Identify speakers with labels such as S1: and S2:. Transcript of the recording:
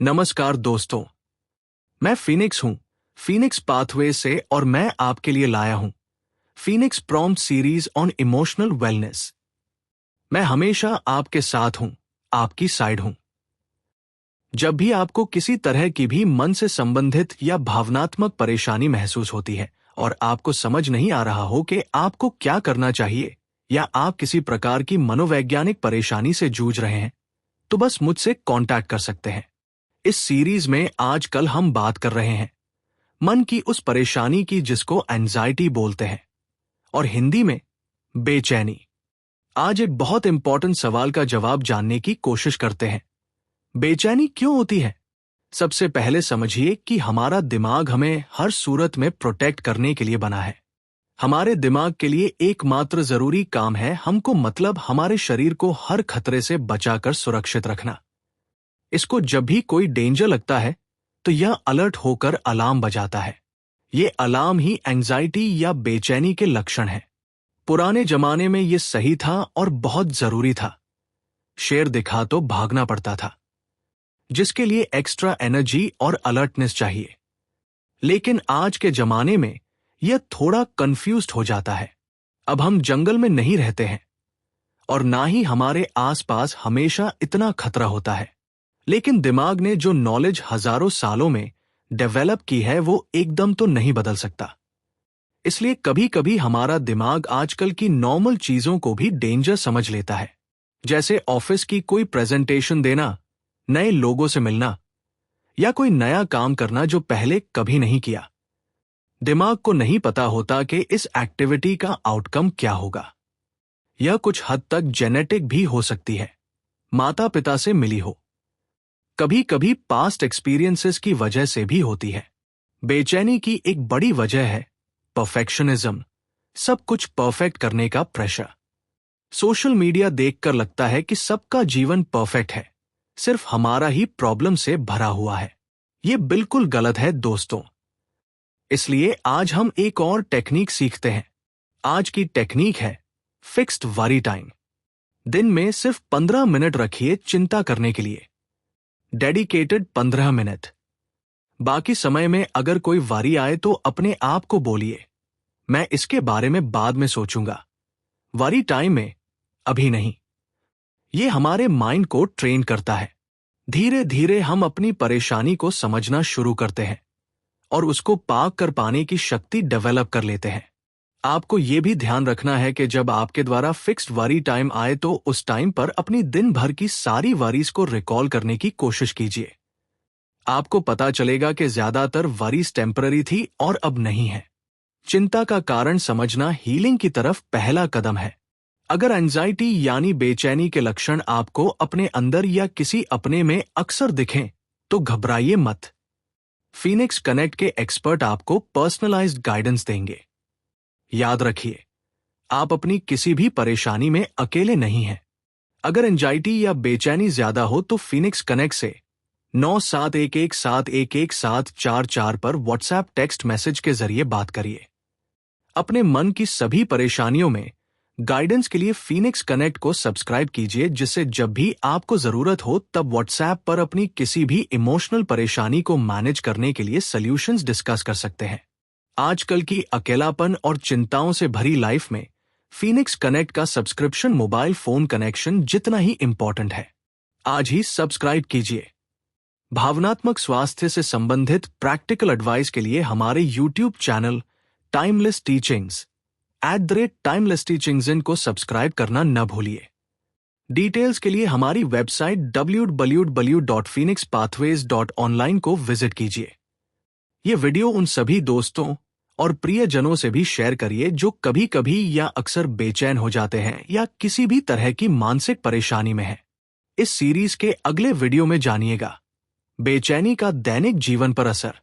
S1: नमस्कार दोस्तों, मैं फिनिक्स हूं, फिनिक्स पाथवे से, और मैं आपके लिए लाया हूं Phoenix prompt series on emotional wellness. मैं हमेशा आपके साथ हूं, आपकी साइड हूं। जब भी आपको किसी तरह की भी मन से संबंधित या भावनात्मक परेशानी महसूस होती है और आपको समझ नहीं आ रहा हो कि आपको क्या करना चाहिए, या आप किसी प्रकार की मनोवैज्ञानिक परेशानी से जूझ रहे हैं, तो बस मुझसे कांटेक्ट कर सकते हैं। इस सीरीज में आजकल हम बात कर रहे हैं मन की उस परेशानी की जिसको एंजाइटी बोलते हैं, और हिंदी में बेचैनी। आज एक बहुत इंपॉर्टेंट सवाल का जवाब जानने की कोशिश करते हैं। बेचैनी क्यों होती है? सबसे पहले समझिए कि हमारा दिमाग हमें हर सूरत में प्रोटेक्ट करने के लिए बना है। हमारे दिमाग के लिए एकमात्र जरूरी काम है हमको, मतलब हमारे शरीर को हर खतरे से बचाकर सुरक्षित रखना। इसको जब भी कोई डेंजर लगता है तो यह अलर्ट होकर अलार्म बजाता है। ये अलार्म ही एंजाइटी या बेचैनी के लक्षण है। पुराने जमाने में ये सही था और बहुत जरूरी था। शेर दिखा तो भागना पड़ता था, जिसके लिए एक्स्ट्रा एनर्जी और अलर्टनेस चाहिए। लेकिन आज के जमाने में यह थोड़ा कंफ्यूज्ड हो जाता है। अब हम जंगल में नहीं रहते हैं और ना ही हमारे आसपास हमेशा इतना खतरा होता है, लेकिन दिमाग ने जो नॉलेज हजारों सालों में डेवलप की है वो एकदम तो नहीं बदल सकता। इसलिए कभी कभी हमारा दिमाग आजकल की नॉर्मल चीजों को भी डेंजर समझ लेता है, जैसे ऑफिस की कोई प्रेजेंटेशन देना, नए लोगों से मिलना, या कोई नया काम करना जो पहले कभी नहीं किया। दिमाग को नहीं पता होता कि इस एक्टिविटी का आउटकम क्या होगा। यह कुछ हद तक जेनेटिक भी हो सकती है, माता पिता से मिली हो, कभी कभी पास्ट एक्सपीरियंसेस की वजह से भी होती है। बेचैनी की एक बड़ी वजह है परफेक्शनिज्म, सब कुछ परफेक्ट करने का प्रेशर। सोशल मीडिया देखकर लगता है कि सबका जीवन परफेक्ट है, सिर्फ हमारा ही प्रॉब्लम से भरा हुआ है। यह बिल्कुल गलत है दोस्तों। इसलिए आज हम एक और टेक्निक सीखते हैं। आज की टेक्निक है फिक्स्ड वरी टाइम। दिन में सिर्फ 15 मिनट रखिए चिंता करने के लिए। Dedicated 15 minute. बाकी समय में अगर कोई वारी आए तो अपने आप को बोलिए, मैं इसके बारे में बाद में सोचूंगा, वारी टाइम में अभी नहीं। ये हमारे माइंड को ट्रेन करता है। धीरे धीरे हम अपनी परेशानी को समझना शुरू करते हैं और उसको पार कर पाने की शक्ति डेवलप कर लेते हैं। आपको यह भी ध्यान रखना है कि जब आपके द्वारा फिक्स्ड वरी टाइम आए तो उस टाइम पर अपनी दिन भर की सारी वरीज को रिकॉल करने की कोशिश कीजिए। आपको पता चलेगा कि ज्यादातर वरीज टेम्पररी थी और अब नहीं है। चिंता का कारण समझना हीलिंग की तरफ पहला कदम है। अगर एंजाइटी यानी बेचैनी के लक्षण आपको अपने अंदर या किसी अपने में अक्सर दिखें तो घबराइए मत। फिनिक्स कनेक्ट के एक्सपर्ट आपको पर्सनलाइज्ड गाइडेंस देंगे। याद रखिए, आप अपनी किसी भी परेशानी में अकेले नहीं हैं। अगर एंजाइटी या बेचैनी ज्यादा हो तो फिनिक्स कनेक्ट से 9711711744 पर व्हाट्सएप टेक्स्ट मैसेज के जरिए बात करिए। अपने मन की सभी परेशानियों में गाइडेंस के लिए फिनिक्स कनेक्ट को सब्सक्राइब कीजिए, जिससे जब भी आपको जरूरत हो तब व्हाट्सएप पर अपनी किसी भी इमोशनल परेशानी को मैनेज करने के लिए सॉल्यूशंस डिस्कस कर सकते हैं। आजकल की अकेलापन और चिंताओं से भरी लाइफ में फिनिक्स कनेक्ट का सब्सक्रिप्शन मोबाइल फोन कनेक्शन जितना ही इंपॉर्टेंट है। आज ही सब्सक्राइब कीजिए। भावनात्मक स्वास्थ्य से संबंधित प्रैक्टिकल एडवाइस के लिए हमारे YouTube channel timeless teachings @timeless teachings को सब्सक्राइब करना न भूलिए। डिटेल्स के लिए हमारी वेबसाइट www.phoenixpathways.online को विजिट कीजिए। ये वीडियो उन सभी दोस्तों और प्रियजनों से भी शेयर करिए जो कभी कभी या अक्सर बेचैन हो जाते हैं या किसी भी तरह की मानसिक परेशानी में हैं। इस सीरीज के अगले वीडियो में जानिएगा बेचैनी का दैनिक जीवन पर असर।